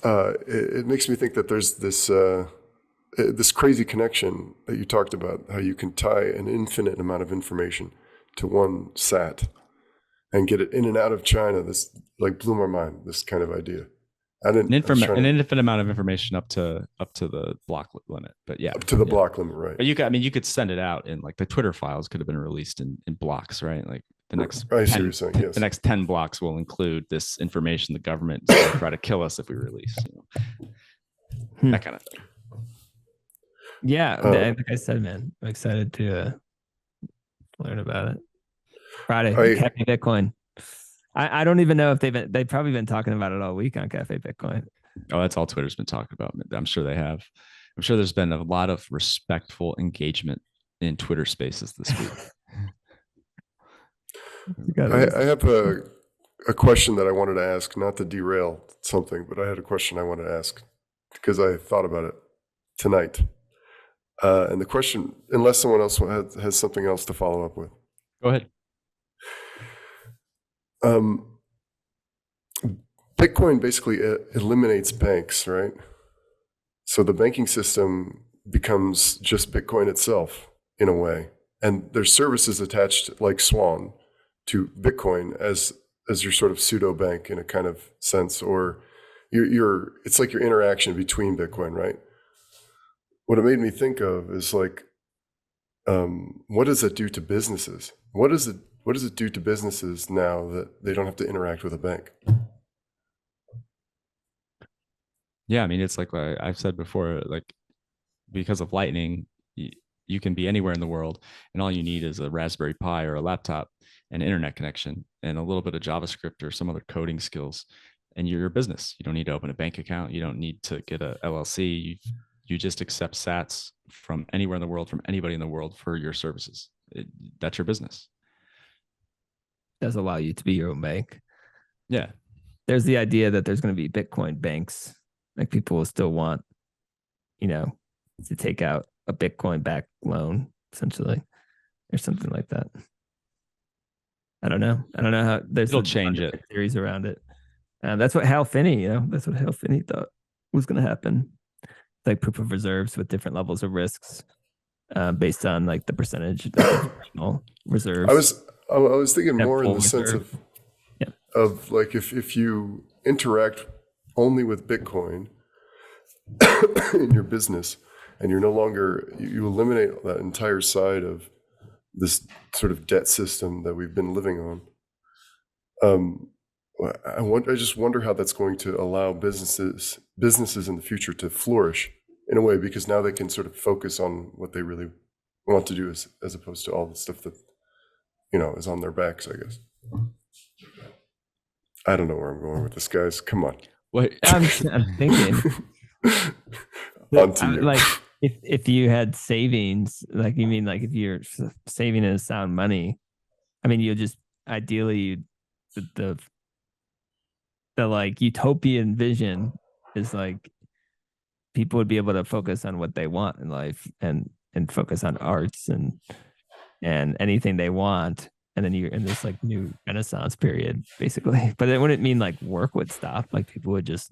It makes me think that there's this crazy connection that you talked about, how you can tie an infinite amount of information to one sat and get it in and out of China. This like blew my mind, this kind of idea. An infinite amount of information up to the block limit, but up to the block limit, right? But you could send it out in like the Twitter files could have been released in blocks, right? Like the next the next 10 blocks will include this information. The government is going to try to kill us if we release that kind of thing. Yeah, like I said, man, I'm excited to learn about it. Friday, Cafe Bitcoin. I don't even know if they've probably been talking about it all week on Cafe Bitcoin. Oh, that's all Twitter's been talking about. I'm sure they have. I'm sure there's been a lot of respectful engagement in Twitter Spaces this week. I have a question that I wanted to ask, not to derail something, but I had a question I wanted to ask because I thought about it tonight. And the question, unless someone else has something else to follow up with. Go ahead. Bitcoin basically eliminates banks, right? So the banking system becomes just Bitcoin itself in a way. And there's services attached like Swan to Bitcoin as your sort of pseudo bank in a kind of sense, or it's like your interaction between Bitcoin, right? What it made me think of is like, what does it do to businesses? What does it do to businesses now that they don't have to interact with a bank? Yeah, I mean, it's like I've said before, like because of Lightning, you can be anywhere in the world, and all you need is a Raspberry Pi or a laptop, and internet connection, and a little bit of JavaScript or some other coding skills, and you're a business. You don't need to open a bank account. You don't need to get a LLC. You just accept sats from anywhere in the world, from anybody in the world for your services. That's your business. does allow you to be your own bank. Yeah. There's the idea that there's going to be Bitcoin banks. Like people will still want, to take out a Bitcoin backed loan, essentially, or something like that. I don't know. How there's It'll change it. theories around it. That's what Hal Finney, that's what Hal Finney thought was going to happen. Like proof of reserves with different levels of risks based on like the percentage of reserves. I was thinking more in the sense of like if you interact only with Bitcoin in your business and you're no longer, you eliminate that entire side of this sort of debt system that we've been living on. I just wonder how that's going to allow businesses in the future to flourish in a way, because now they can sort of focus on what they really want to do as opposed to all the stuff that, is on their backs, I guess. I don't know where I'm going with this, guys. Come on. Wait, I'm thinking. On to you. Like if you had savings, like you mean like if you're saving in sound money, I mean, you'll just ideally the like utopian vision is like people would be able to focus on what they want in life and focus on arts and anything they want. And then you're in this like new Renaissance period, basically. But it wouldn't mean like work would stop. Like people would just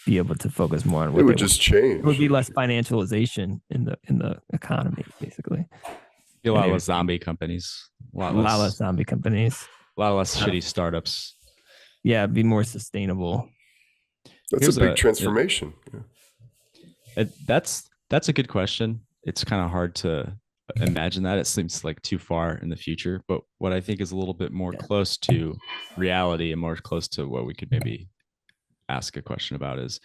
be able to focus more on what it would just change. It would be less financialization in the economy, basically. A lot less zombie companies. A lot less zombie companies. A lot less shitty startups. Yeah, be more sustainable. That's a big transformation. That's a good question. It's kind of hard to imagine that. It seems like too far in the future. But what I think is a little bit more close to reality and more close to what we could maybe ask a question about is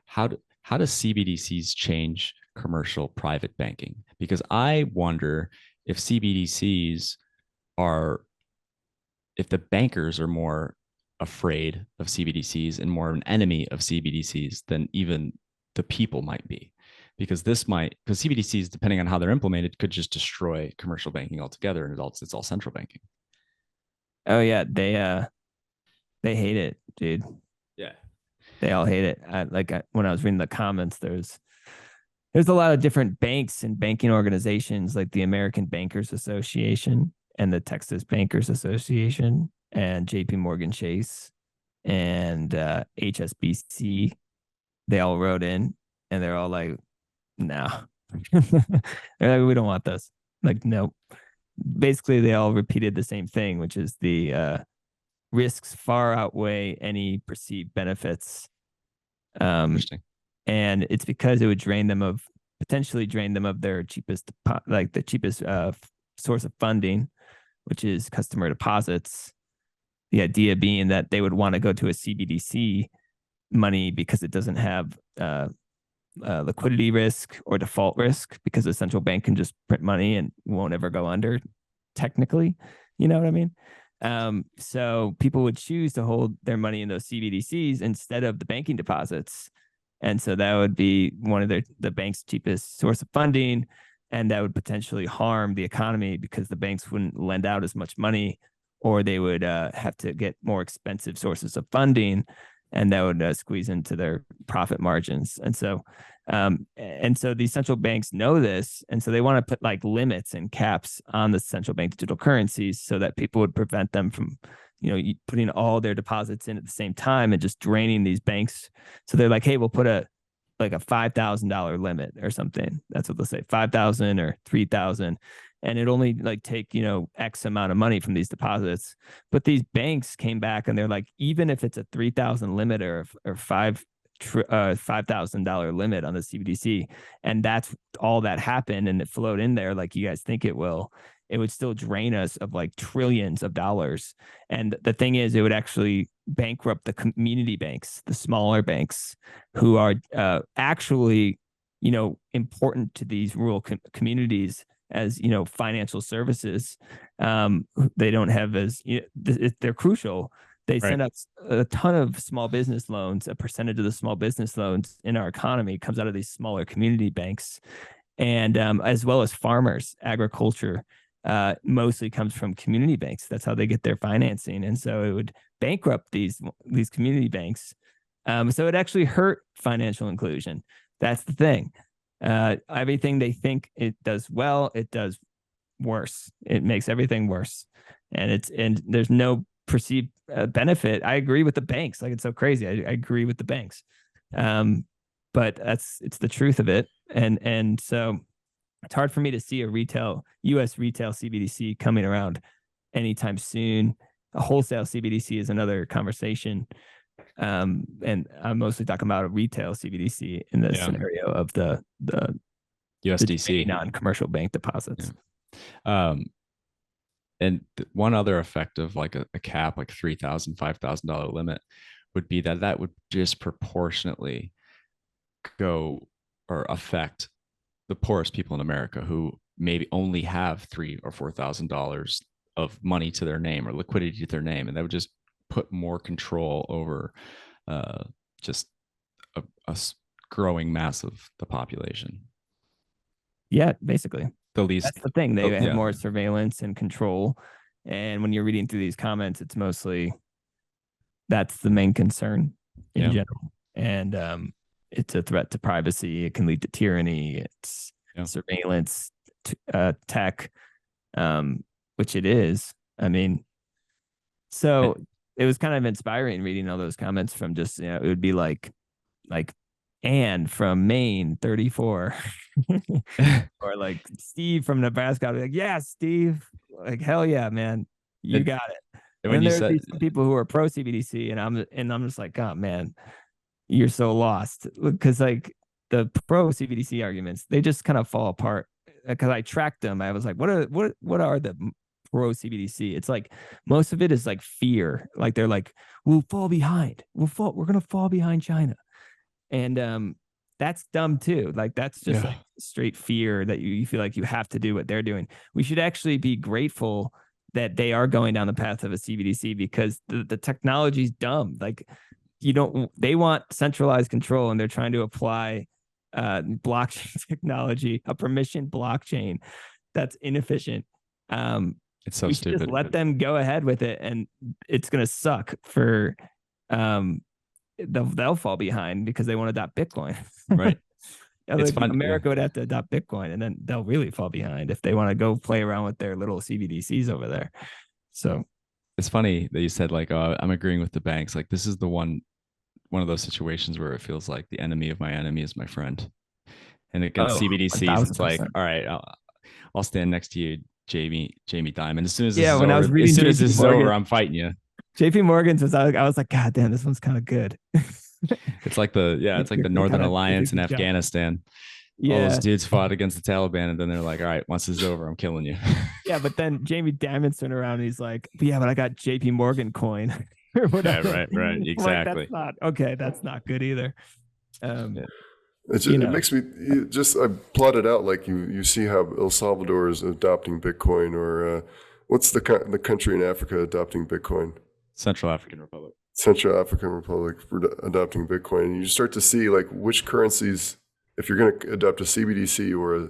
how does CBDCs change commercial private banking? Because I wonder if CBDCs if the bankers are more afraid of CBDCs and more an enemy of CBDCs than even the people might be. Because CBDCs, depending on how they're implemented, could just destroy commercial banking altogether, and it's all central banking. Oh yeah, they hate it, dude. Yeah, they all hate it. When I was reading the comments, there's a lot of different banks and banking organizations, like the American Bankers Association and the Texas Bankers Association and JP Morgan Chase and HSBC. They all wrote in and they're all like, no. They're like, we don't want this. Like, nope. Basically, they all repeated the same thing, which is the risks far outweigh any perceived benefits. Interesting. And it's because it would potentially drain them of their cheapest source of funding, which is customer deposits. The idea being that they would want to go to a CBDC money because it doesn't have liquidity risk or default risk, because the central bank can just print money and won't ever go under, technically. You know what I mean? So people would choose to hold their money in those CBDCs instead of the banking deposits. And so that would be one of the bank's cheapest source of funding. And that would potentially harm the economy because the banks wouldn't lend out as much money, or they would have to get more expensive sources of funding, and that would squeeze into their profit margins. And so these central banks know this, and so they want to put like limits and caps on the central bank digital currencies so that people would prevent them from, putting all their deposits in at the same time and just draining these banks. So they're like, hey, we'll put a $5,000 limit or something. That's what they'll say, 5,000 or 3,000. And it only take, X amount of money from these deposits. But these banks came back and they're like, even if it's a 3,000 limit or $5,000 limit on the CBDC, and that's all that happened, and it flowed in there like you guys think it will, it would still drain us of like trillions of dollars. And the thing is, it would actually bankrupt the community banks, the smaller banks, who are actually, important to these rural communities as, financial services. They don't have they're crucial. They send out a ton of small business loans. A percentage of the small business loans in our economy comes out of these smaller community banks, and as well as farmers, agriculture. mostly comes from community banks. That's how they get their financing. And so it would bankrupt these community banks. So it actually hurt financial inclusion. That's the thing. Everything they think it does well, it does worse. It makes everything worse. And there's no perceived benefit. I agree with the banks. Like, it's so crazy. I agree with the banks. But it's the truth of it. And so it's hard for me to see a US retail CBDC coming around anytime soon. A wholesale CBDC is another conversation. And I'm mostly talking about a retail CBDC in the scenario of the USDC, non-commercial bank deposits. Yeah. And one other effect of like a cap, like $3,000, $5,000 limit, would be that would disproportionately go or affect the poorest people in America, who maybe only have $3,000 or $4,000 of money to their name or liquidity to their name, and that would just put more control over just a growing mass of the population. Yeah, basically. That's the thing. They have more surveillance and control. And when you're reading through these comments, it's mostly that's the main concern in general. And it's a threat to privacy. It can lead to tyranny. It's surveillance, tech, which it is. I mean, so it was kind of inspiring reading all those comments from just, it would be like Anne from Maine, 34, or like Steve from Nebraska. I'd be like, yeah, Steve, like, hell yeah, man, you got it. And then there's these people who are pro CBDC, and I'm just like, oh man, you're so lost, because like the pro CBDC arguments, they just kind of fall apart. Because I tracked them, I was like, what are the pro CBDC? It's like most of it is like fear. Like they're like, we'll fall behind. We're gonna fall behind China. And that's dumb too. Like that's just like straight fear that you feel like you have to do what they're doing. We should actually be grateful that they are going down the path of a CBDC, because the technology's dumb. Like they want centralized control, and they're trying to apply blockchain technology, a permission blockchain that's inefficient. It's so stupid. Just let them go ahead with it, and it's gonna suck for they'll fall behind because they won't adopt Bitcoin. Right. It's fun. America would have to adopt Bitcoin, and then they'll really fall behind if they want to go play around with their little CBDCs over there. So it's funny that you said like, oh, I'm agreeing with the banks. Like this is the one of those situations where it feels like the enemy of my enemy is my friend. And against CBDCs, it's like, all right, I'll stand next to you, Jamie Dimon. As soon as this is over, I'm fighting you. JP Morgan's I was like, God damn, this one's kind of good. It's like the Northern Alliance in Afghanistan. Yeah. All those dudes fought against the Taliban, and then they're like, all right, once this is over, I'm killing you. Yeah, but then Jamie Dimon's turned around and he's like, but I got JP Morgan coin. Or whatever. Yeah, right. Exactly. Like, that's not good either. It makes me I plotted out, like you see how El Salvador is adopting Bitcoin, or what's the country in Africa adopting Bitcoin? Central African Republic for adopting Bitcoin. And you start to see like which currencies, if you're going to adopt a CBDC or a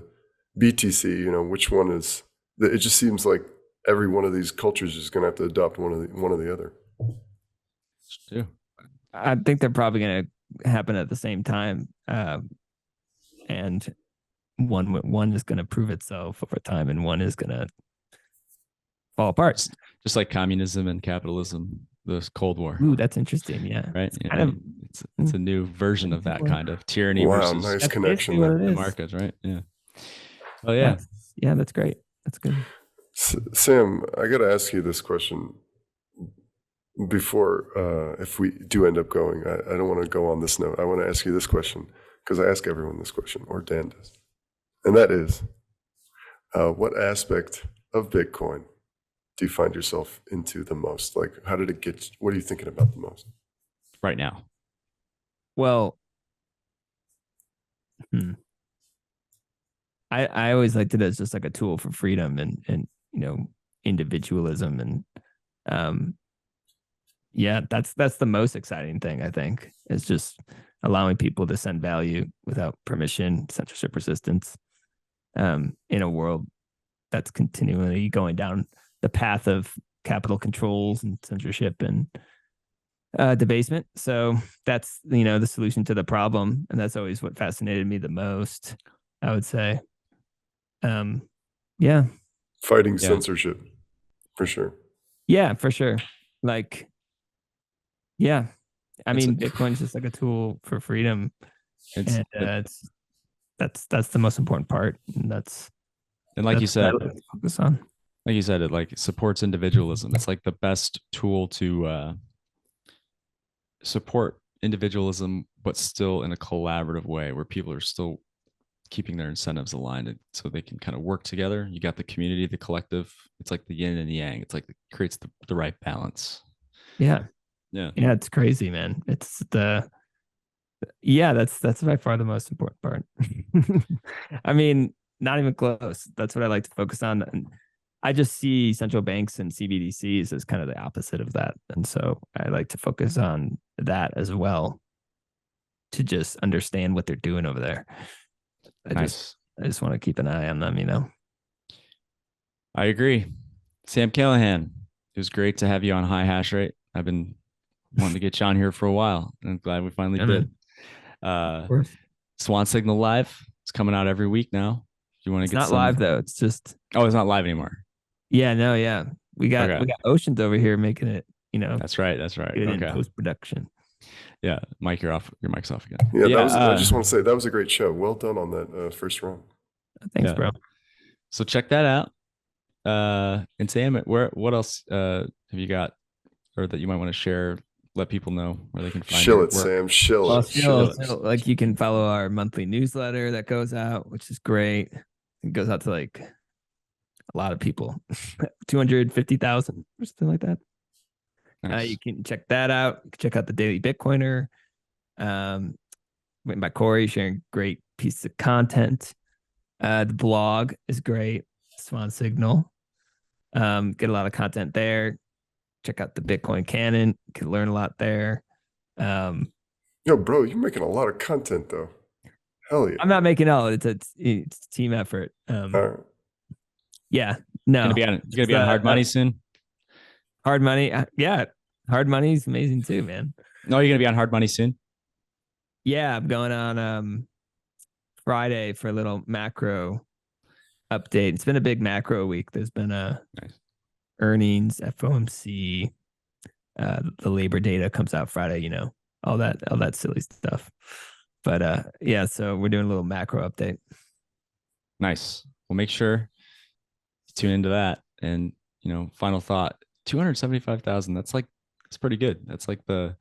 BTC, which one is. It just seems like every one of these cultures is going to have to adopt one or the other. True. I think they're probably going to happen at the same time, and one is going to prove itself over time, and one is going to fall apart. Just like communism and capitalism, the Cold War. Ooh, that's interesting. Yeah, right. It's a new version of that kind of tyranny versus nice connection there. The markets, right? Yeah. Oh yeah. That's great. That's good. Sam, I got to ask you this question before, if we do end up going. I don't want to go on this note. I want to ask you this question, because I ask everyone this question, or Dan does. And that is, what aspect of Bitcoin do you find yourself into the most? Like, how did it get, what are you thinking about the most right now? Well, I always liked it as just like a tool for freedom and individualism, and that's the most exciting thing, I think, is just allowing people to send value without permission, censorship resistance, in a world that's continually going down the path of capital controls and censorship and debasement. So that's, the solution to the problem. And that's always what fascinated me the most, I would say. Yeah. Fighting censorship, for sure. Yeah, for sure. Like, yeah. I mean, Bitcoin's just like a tool for freedom. And that's the most important part. And like you said, what I focus on. Like you said, it like supports individualism. It's like the best tool to support individualism, but still in a collaborative way where people are still keeping their incentives aligned so they can kind of work together. You got the community, the collective. It's like the yin and the yang. It's like it creates the right balance. Yeah. Yeah. Yeah. It's crazy, man. It's that's by far the most important part. I mean, not even close. That's what I like to focus on. And I just see central banks and CBDCs as kind of the opposite of that. And so I like to focus on that as well to just understand what they're doing over there. I just want to keep an eye on them, I agree. Sam Callahan, it was great to have you on High Hash Rate. I've been wanting to get you on here for a while, and I'm glad we finally did. Swan Signal Live. It's coming out every week now. You want to get not live though. It's just it's not live anymore. Yeah, no, yeah. We got Oceans over here making it, That's right. good in post-production. Yeah, Mike, you're off. Your mic's off again. Yeah, I just want to say that was a great show. Well done on that first round. Thanks, bro. So check that out. And Sam, what else have you got, or that you might want to share? Let people know where they can find Shill it, Sam. Shill it. Like you can follow our monthly newsletter that goes out, which is great. It goes out to like a lot of people, 250,000 or something like that. Nice. You can check that out. You can check out the Daily Bitcoiner. Written by Corey, sharing great pieces of content. The blog is great. Swan Signal. Get a lot of content there. Check out the Bitcoin Canon. You can learn a lot there. Yo, bro, you're making a lot of content though. Hell yeah. I'm not making all. It's a team effort. Yeah. No. You're gonna be on Hard Money soon. Hard Money. Yeah. Hard Money is amazing too, man. No, you're gonna be on Hard Money soon. Yeah, I'm going on Friday for a little macro update. It's been a big macro week. There's been earnings, FOMC, the labor data comes out Friday, all that silly stuff. But yeah, so we're doing a little macro update. Nice. Well, make sure to tune into that. And final thought: 275,000. That's pretty good. It's like the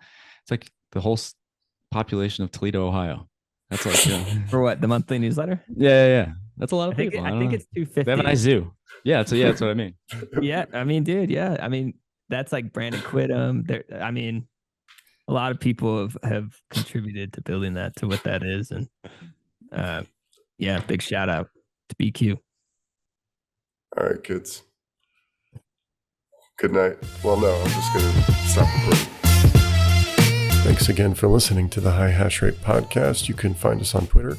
whole population of Toledo, Ohio. That's like for what, the monthly newsletter? Yeah. That's a lot of people. I think it's 250. They have a nice zoo. Yeah, that's what I mean. Yeah, I mean, dude. Yeah, I mean, that's like Brandon Quittem. I mean, a lot of people have contributed to building that to what that is, and yeah, big shout out to BQ. All right, kids. Good night. Well, no, I'm just gonna stop recording. Thanks again for listening to the High Hash Rate podcast. You can find us on Twitter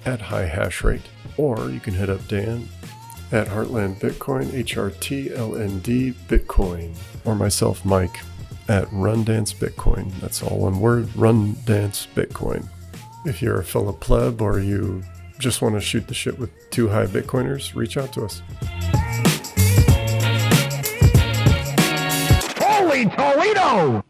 at High Hash Rate, or you can hit up Dan at Heartland Bitcoin, HRTLND Bitcoin, or myself, Mike, at Run Dance Bitcoin. That's all one word, Run Dance Bitcoin. If you're a fellow pleb or you just want to shoot the shit with two high Bitcoiners, reach out to us. Holy Toledo!